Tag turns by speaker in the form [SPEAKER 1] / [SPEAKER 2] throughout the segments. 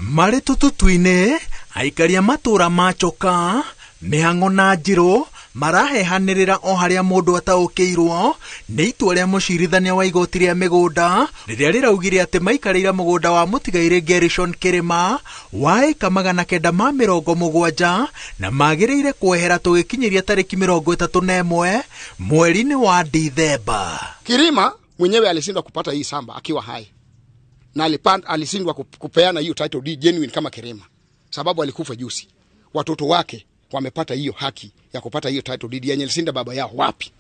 [SPEAKER 1] Marĩ tũtũtũ-inĩ, aikari a matũra machoka, mĩhang'o na njĩrũ marahehanĩrĩra o harĩa mũndũ ataũkĩirwo nĩ itua rĩa mũcirithania wa igoti rĩa mĩgũnda rĩrĩa rĩraugire atĩ maikarĩire mũgũnda wa mũtigairĩ GK Kĩrĩma wa ĩka 970 na magĩrĩire kwehera tũgĩkinyĩria tarĩki 31 mweri-inĩ wa Disemba.
[SPEAKER 2] Kĩrĩma mwenyewe alishindwa kupata hii shamba akiwa hai, na alishindwa kupeana hiyo title deed genuine kama Kĩrĩma sababu alikufa juzi. Watoto wake wamepata hiyo haki ya kupata hiyo title deed yenye alishinda baba yao wapi?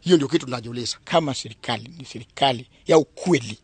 [SPEAKER 2] Hiyo ndio kitu tunajiuliza.
[SPEAKER 3] Kama serikali ni serikali ya ukweli,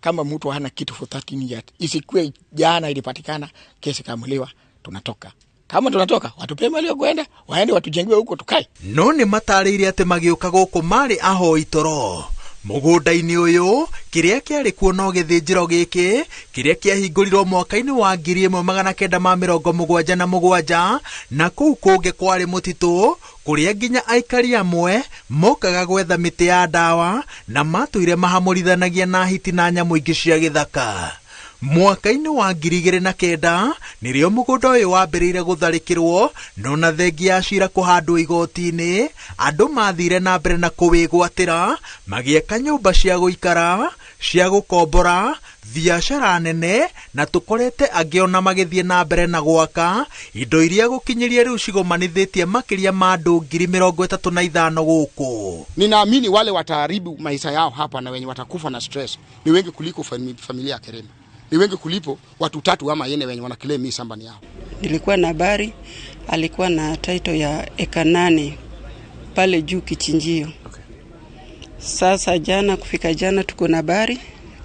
[SPEAKER 3] kama mtu hana kitu for 13 years, isikue jana ilipatikana kesi kamuliwa, tunatoka. Kama tunatoka, watupe mali ya kwenda, waende watujengwe huko tukae.
[SPEAKER 1] No nĩ matarĩirie atĩ magĩũka gũkũ marĩ ahoi toro. Mũgũnda-inĩ ũyũ kĩrĩa kĩarĩ kuo no gĩthĩnjĩro gĩkĩ kĩrĩa kĩahingũrirwo mwaka-inĩ wa 1977 na kũu kũngĩ kwarĩ mũtitũ kũrĩa nginya aikari amwe mokaga gwetha mĩtĩ ya ndawa na matũire mahamũrithanagia na hiti na nyamũ ingĩ cia gĩthaka. Mwaka-inĩ wa 2009 nĩrĩo mũgũnda ũyũ wambĩrĩire gũtharĩkĩrwo, no na thengia ya cira kũhandwo igoti-inĩ, andũ mathire na mbere na kũwĩgwatĩra, magĩaka nyũmba cia gũikara, cia gũkombora, biacara nene, na tũkorete angĩ ona magĩthiĩ na mbere na gwaka indo iria gũkinyĩria rĩu cigomanithĩtie makĩria ma andũ 35,000 gũkũ.
[SPEAKER 2] Ninaamini wale wataharibu maisha yao hapa na wenye watakufa na stress ni wengi kuliko familia ya Kĩrĩma. Ni wengi kulipo watu 3 ama 4 wenye wanakilemi shamba yao.
[SPEAKER 4] Nilikuwa na habari, alikuwa na title ya eka 8 pale juu kichinjio.
[SPEAKER 2] Okay.
[SPEAKER 4] Sasa kufika jana tuko na habari,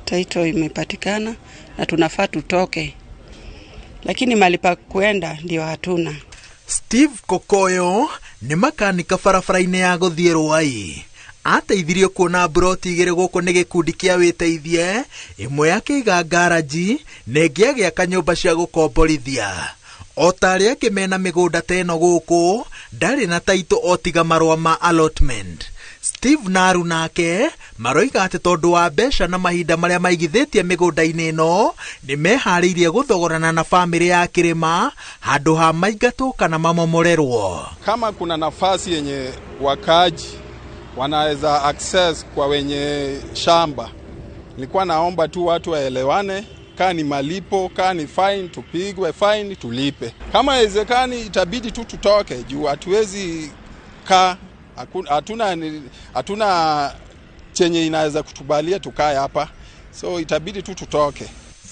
[SPEAKER 4] title imepatikana na tunafaa tutoke. Lakini mali pa kwenda ndio hatuna.
[SPEAKER 1] Steve Kokoyo nĩ makanika barabara-inĩ ya gũthiĩ Rũai. Ateithirio kuona broti igĩrĩ gũkũ nĩ gĩkundi kĩa wĩteithie, ĩmwe yakĩiga ngaraji na ĩngĩ agĩaka nyũmba cia gũkomborithia. O ta arĩa angĩ mena mĩgũnda ta ĩno gũkũ, ndarĩ na taito o tiga marũa ma allotment. Steve Naru nake maroiga atĩ tondũ wa mbeca na mahinda marĩa maigithĩtie mĩgũnda-inĩ ĩno, nĩ meharĩirie gũthogorana na bamĩrĩ ya Kĩrĩma handũ ha maingatwo kana mamomorerwo.
[SPEAKER 5] Kama kuna nafasi yenye wakaji wanaweza access kwa wenye shamba, nilikuwa naomba tu watu waelewane, kaa ni malipo, kaa ni fine, tupigwe fine, tulipe. Kama haiwezekani itabidi tu tutoke, juu hatuwezi kaa, hatuna chenye inaweza kutubalia tukae hapa, so itabidi tu tutoke.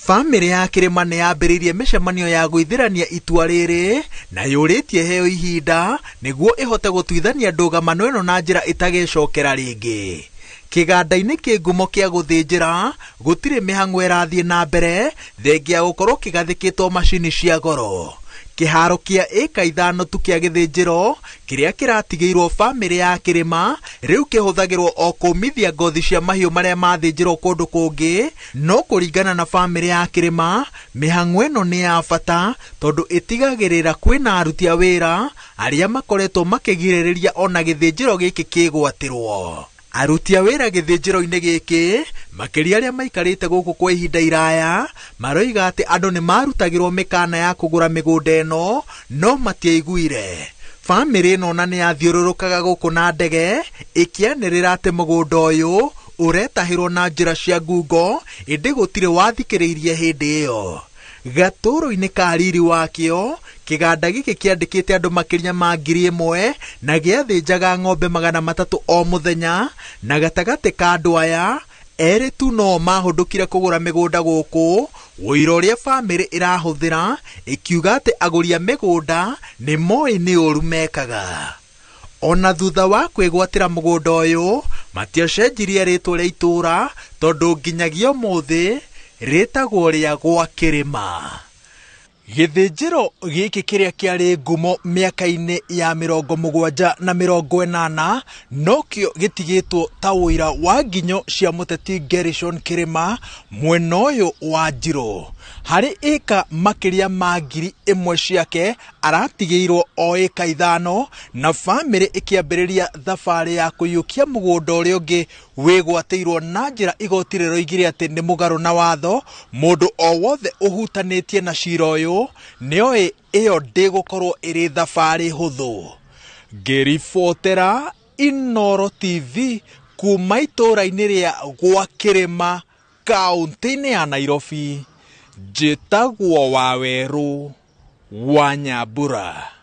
[SPEAKER 1] Bamĩrĩ ya Kĩrĩma nĩ yambĩrĩirie mĩcemanio ya gũithĩrania itua rĩrĩ na yũrĩtie heo ihinda nĩguo ĩhote gũtuithania ndũgamano ĩno na njĩra ĩtagĩcokera rĩngĩ. Kĩganda-inĩ kĩ ngumo kĩa gũthĩnjĩra gũtirĩ mĩhang'o ĩrathiĩ na mbere thengia gũkorwo kĩgathĩkĩtwo macini cia goro. Kĩharo kĩa ĩka 5 tu kĩa gĩthĩnjĩro kĩrĩa kĩratigĩirwo bamĩrĩ ya Kĩrĩma rĩu kĩhũthagĩrwo o kũmithia ngothi cia mahiũ marĩa mathĩnjĩrwo kũndũ kũngĩ, no kũringana na bamĩrĩ ya Kĩrĩma mĩhang'o ĩno nĩ ya bata tondũ ĩtigagĩrĩra kwĩna aruti a wĩra arĩa makoretwo makĩgirĩrĩria ona gĩthĩnjĩro gĩkĩ kĩgwatĩrwo. Aruti a wĩra gĩthĩnjĩro-inĩ gĩkĩ makĩria arĩa maikarĩte gũkũ kwa ihinda iraya maroiga atĩ andũ nĩ marutagĩrwo mĩkana ya kũgũra mĩgũnda ĩno no matiaiguire. Bamĩrĩ ĩno ona nĩ yathiũrũrũkaga gũkũ na ndege ĩkĩanĩrĩra atĩ mũgũnda ũyũ ũretahĩrwo na njĩra cia ngungo, ĩndĩ gũtirĩ wathikĩrĩirie hĩndĩ ĩyo. Gatũrũ-inĩ ka riri wakĩo kĩganda gĩkĩ kĩandĩkĩte andũ makĩria ma 1,000 na gĩathĩnjaga ng'ombe 300 o mũthenya, na gatagatĩ ka andũ aya erĩ tu no mahũndũkire kũgũra mĩgũnda gũkũ, wũira ũrĩa bamĩrĩ ĩrahũthĩra ĩkiuga atĩ agũri a mĩgũnda nĩ moĩ nĩ ũru mekaga. Ona thutha wa kwĩgwatĩra mũgũnda ũyũ matiacenjirie rĩtwa rĩa itũra tondũ nginyagia ũmũthĩ rĩtagwo rĩa gwa Kĩrĩma. Gĩthĩnjĩro gĩkĩ kĩrĩa kĩarĩ ngumo mĩaka-inĩ ya 70 na 80 nokĩo gĩtigĩtwo ta ũira wa nginyo cia mũteti GK Kĩrĩma mwena ũyũ wa Njirũ. harĩ ĩka makĩria ma 1,000 ciake aratigĩirwo o ĩka 5 na bamĩrĩ ĩkĩambĩrĩria thabarĩ ya kũiyũkia mũgũnda ũrĩa ũngĩ wĩgwatĩirwo na njĩra igoti rĩroigire atĩ nĩ mũgarũ na watho. Mũndũ o wothe ũhutanĩtie na cira ũyũ nĩoĩ ĩyo ndĩgũkorwo ĩrĩ thabarĩ hũthũ. Ngĩribotera Inooro TV kuma itũũra-inĩ rĩa gwa Kĩrĩma kaũntĩ-inĩ ya Nairobi, njĩtagwo Wawerũ wa Nyambura.